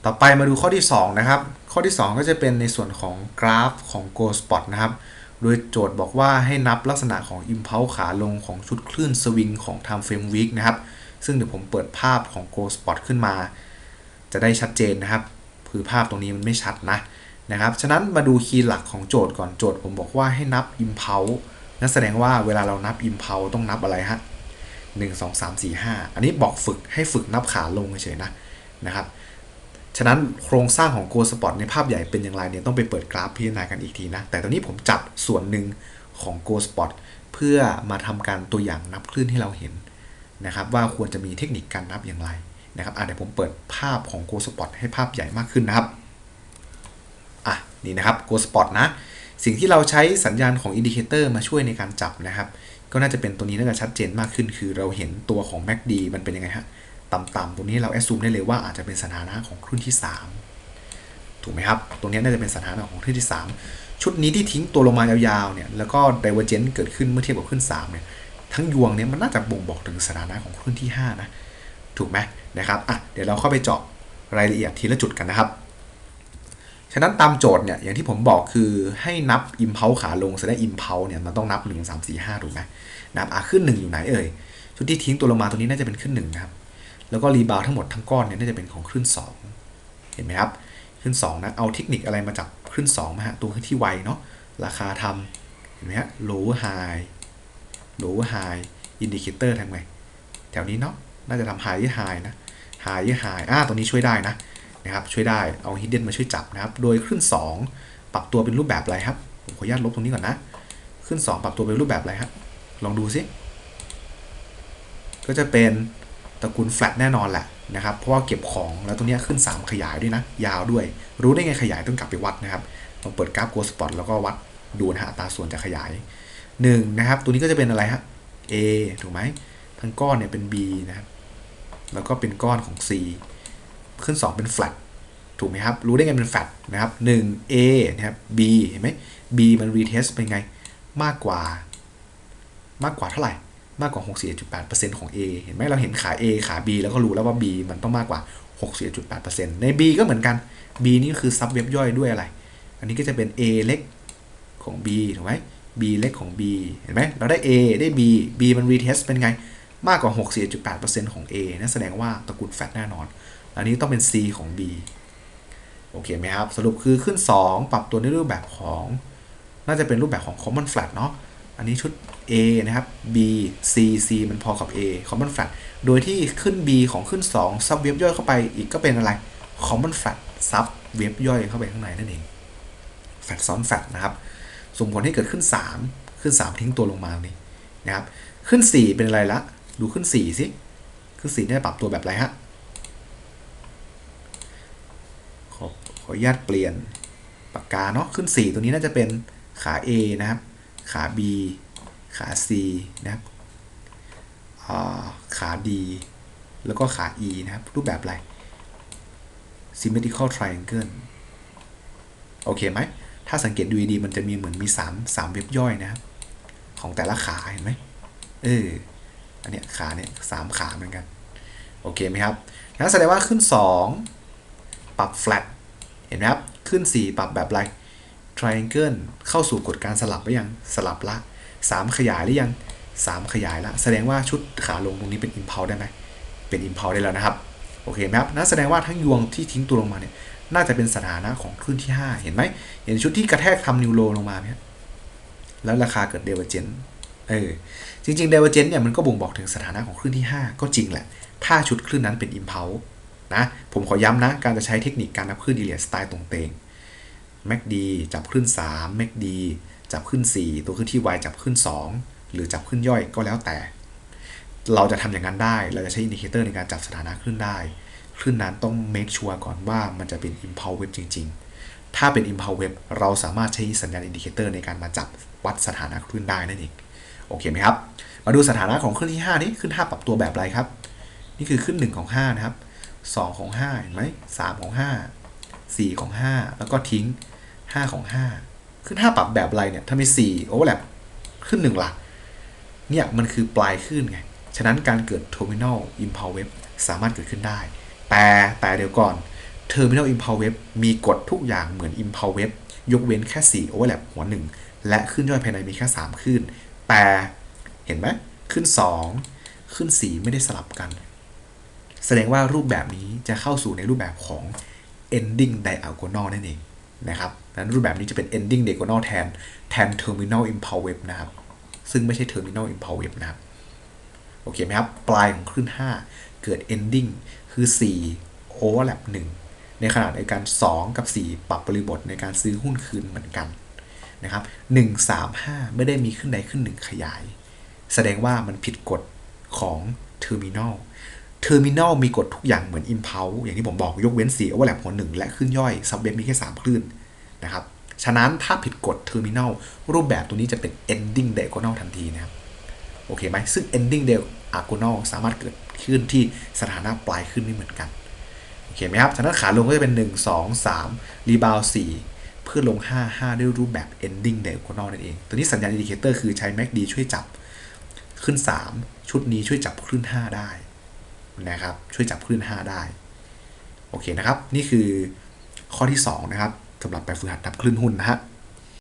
ต่อไปมาดูข้อที่2นะครับข้อที่2ก็จะเป็นในส่วนของกราฟของ Go Spot นะครับโดยโจทย์บอกว่าให้นับลักษณะของ Impulse ขาลงของชุดคลื่นสวิงของ Time Frame Week นะครับซึ่งเดี๋ยวผมเปิดภาพของ Go Spot ขึ้นมาจะได้ชัดเจนนะครับคือภาพตรงนี้มันไม่ชัดนะครับฉะนั้นมาดูคีย์หลักของโจทย์ก่อนโจทย์ผมบอกว่าให้นับ Impulse นั่นแสดงว่าเวลาเรานับ Impulse ต้องนับอะไรฮะ1 2 3 4 5อันนี้บอกฝึกให้ฝึกนับขาลงเฉยๆนะครับฉะนั้นโครงสร้างของ Go Spot ในภาพใหญ่เป็นอย่างไรเนี่ยต้องไปเปิดกราฟพิจารณากันอีกทีนะแต่ตอนนี้ผมจับส่วนหนึ่งของ Go Spot เพื่อมาทำการตัวอย่างนับคลื่นให้เราเห็นนะครับว่าควรจะมีเทคนิคการนับอย่างไรนะครับเดี๋ยวผมเปิดภาพของ Go Spot ให้ภาพใหญ่มากขึ้นนะครับนี่นะครับ Go Spot นะสิ่งที่เราใช้สัญญาณของอินดิเคเตอร์มาช่วยในการจับนะครับก็น่าจะเป็นตัวนี้น่าจะชัดเจนมากขึ้นคือเราเห็นตัวของ MACD มันเป็นยังไงฮะต่ำๆตรงนี้เราแอสซูมได้เลยว่าอาจจะเป็นสถานะของคลื่นที่3ถูกไหมครับตรงนี้น่าจะเป็นสถานะของคลื่นที่3ชุดนี้ที่ทิ้งตัวลงมายาวๆเนี่ยแล้วก็ Divergence เกิดขึ้นเมื่อเทียบกับคลื่น3เนี่ยทั้งยวงเนี่ยมันน่าจะบ่งบอกถึงสถานะของคลื่นที่5นะถูกไหมนะครับเดี๋ยวเราเข้าไปเจาะรายละเอียดทีละจุดกันนะครับฉะนั้นตามโจทย์เนี่ยอย่างที่ผมบอกคือให้นับ Impulse ขาลงแสดง Impulse เนี่ยมันต้องนับ1 3 4 5ถูกไหมนับขึ้น1อยู่ไหนชุดที่ทิ้งตัวลงมาตรงนี้น่าจะเป็นขึ้น1นะครับแล้วก็รีบาวทั้งหมดทั้งก้อนเนี่ยน่าจะเป็นของคลื่น2เห็นไหมครับคลื่น2นะเอาเทคนิคอะไรมาจากคลื่น2มาฮะตัวที่ไวเนาะราคาทำเห็นไหมฮะ lower high indicator ทำไงแถวนี้เนาะน่าจะทำ high high นะ high ตัวนี้ช่วยได้นะครับช่วยได้เอา hidden มาช่วยจับนะครับโดยคลื่น2ปรับตัวเป็นรูปแบบอะไรครับผมขออนุญาตลบตรงนี้ก่อนนะคลื่น2ปรับตัวเป็นรูปแบบอะไรครับลองดูซิก็จะเป็นตระกูล flat แน่นอนแหละนะครับเพราะว่าเก็บของแล้วตรงนี้ขึ้น3ขยายด้วยนะยาวด้วยรู้ได้ไงขยายต้องกลับไปวัดนะครับลองเปิดกราฟ Go Spot แล้วก็วัดดูนะฮะอัตราส่วนจากขยาย1นะครับตัวนี้ก็จะเป็นอะไรฮะ A ถูกไหมทั้งก้อนเนี่ยเป็น B นะครับแล้วก็เป็นก้อนของ C ขึ้น2เป็น flat ถูกไหมครับรู้ได้ไงเป็น flat นะครับ1 A นะครับ B เห็นไหม B มัน retest เป็นไงมากกว่าเท่าไหร่มากกว่า 61.8% ของ A เห็นไหมเราเห็นขา A ขา B แล้วก็รู้แล้วว่า B มันต้องมากกว่า 61.8% ใน B ก็เหมือนกัน B นี่คือซับเว็บย่อยด้วยอะไรอันนี้ก็จะเป็น A เล็กของ B ถูกไหม B เล็กของ B เห็นไหมเราได้ A ได้ B B มัน retest เป็นไงมากกว่า 61.8% ของ A นั่นแสดงว่าตระกูล flat แน่นอนอันนี้ต้องเป็น C ของ B โอเคไหมครับสรุปคือขึ้น2ปรับตัวในรูปแบบของน่าจะเป็นรูปแบบของ common flat เนาะอันนี้ชุด A นะครับ B C C มันพอกับ A common flat โดยที่ขึ้น B ของขึ้น2ซับเว็บย่อยเข้าไปอีกก็เป็นอะไร common flat ซับเว็บย่อยเข้าไปข้างในนั่นเอง flat ซ้อน flat นะครับส่งผลให้เกิดขึ้น3ทิ้งตัวลงมานี่นะครับขึ้น4เป็นอะไรละดูขึ้น4สิขึ้น4ได้ปรับตัวแบบอะไรฮะขออนุญาตเปลี่ยนปากกาเนาะขึ้น4ตัวนี้น่าจะเป็นขา A นะครับขา B ขา C นะครับขา D แล้วก็ขา E นะครับรูปแบบอะไร symmetrical triangle โอเคไหมถ้าสังเกตดูดีมันจะมีเหมือนมี3เว็บย่อยนะครับของแต่ละขาเห็นไหมอันเนี้ยขาเนี่ย3ขาเหมือนกันโอเคไหมครับงั้นแสดงว่าขึ้น2ปรับ flat เห็นไหมครับขึ้น4ปรับแบบอะไร triangle เข้าสู่กฎการสลับหรือยังสลับละ3ขยายหรือยัง3ขยายละแสดงว่าชุดขาลงตรงนี้เป็น impulse ได้ไหมเป็น impulse ได้แล้วนะครับโอเคไหมครับนั่นแสดงว่าทั้งยวงที่ทิ้งตัวลงมาเนี่ยน่าจะเป็นสถานะของคลื่นที่5เห็นไหมเห็นชุดที่กระแทกทำนิวโรลงมาไหมแล้วราคาเกิด divergence จริงๆ divergence เนี่ยมันก็บ่งบอกถึงสถานะของคลื่นที่5ก็จริงแหละถ้าชุดคลื่นนั้นเป็น impulse นะผมขอย้ำนะการจะใช้เทคนิคการนับคลื่นอิเลียดสไตล์ตรงเตง MACD จับคลื่น3 MACD จับคลื่น4ตัวคลื่นที่ Y จับคลื่น2หรือจับคลื่นย่อยก็แล้วแต่เราจะทำอย่างนั้นได้เราจะใช้อินดิเคเตอร์ในการจับสถานะคลื่นได้คลื่นนั้นต้อง make sure ก่อนว่ามันจะเป็น impulse wave จริงๆถ้าเป็น impulse wave เราสามารถใช้สัญญาณอินดิเคเตอร์ในการมาจับวัดสถานะคลื่นได้นั่นเองโอเคไหมครับมาดูสถานะของคลื่นที่5นี้คลื่น5ปรับตัวแบบไรครับนี่คือคลื่น1ของ5นะครับ2ของ5เห็นไหม3ของ5 4ของ5แล้วก็ทิ้ง5ของ5ขึ้น5ปรับแบบอะไรเนี่ยถ้ามี4โอเวอร์แลปขึ้น1ล่ะเนี่ยมันคือปลายขึ้นไงฉะนั้นการเกิด terminal impulse wave สามารถเกิดขึ้นได้แต่เดี๋ยวก่อน Terminal Impulse Wave มีกฎทุกอย่างเหมือน Impulse Wave ยกเว้นแค่4 Overlap หัว1และขึ้นย่อยภายในมีแค่3ขึ้นแต่เห็นไหมขึ้น2ขึ้น4ไม่ได้สลับกันแสดงว่ารูปแบบนี้จะเข้าสู่ในรูปแบบของ ending diagonal นั่นเองนะครับนั้นรูปแบบนี้จะเป็น ending diagonal แทน terminal impulse wave นะครับซึ่งไม่ใช่ terminal impulse wave นะครับโอเคไหมครับปลายของคลื่น5เกิด ending คือ4 overlap 1ในขณะในการ2กับ4ปรับบริบทในการซื้อหุ้นคืนเหมือนกันนะครับ1 3 5ไม่ได้มีขึ้นใดขึ้น1ขยายแสดงว่ามันผิดกฎของ terminalมีกฎทุกอย่างเหมือน impulse อย่างที่ผมบอกยกเว้น4 overlap หัว1และขึ้นย่อย subwave มีแค่3คลื่นนะครับฉะนั้นถ้าผิดกฎ terminal รูปแบบตัวนี้จะเป็น ending diagonal ทันทีนะครับโอเคไหมซึ่ง ending diagonal สามารถเกิดขึ้นที่สถานะปลายขึ้นไม่เหมือนกันโอเคไหมครับฉะนั้นขาลงก็จะเป็น1 2 3 rebound 4เพื่อลง5ด้วยรูปแบบ ending diagonal นั่นเองตัวนี้สัญญาณ indicator คือใช้ MACD ช่วยจับขึ้น3ชุดนี้ช่วยจับขึ้น5ได้นะครับช่วยจับคลื่น5ได้โอเคนะครับนี่คือข้อที่2นะครับสำหรับแบบฝึกหัดนับคลื่นหุ้นนะฮะ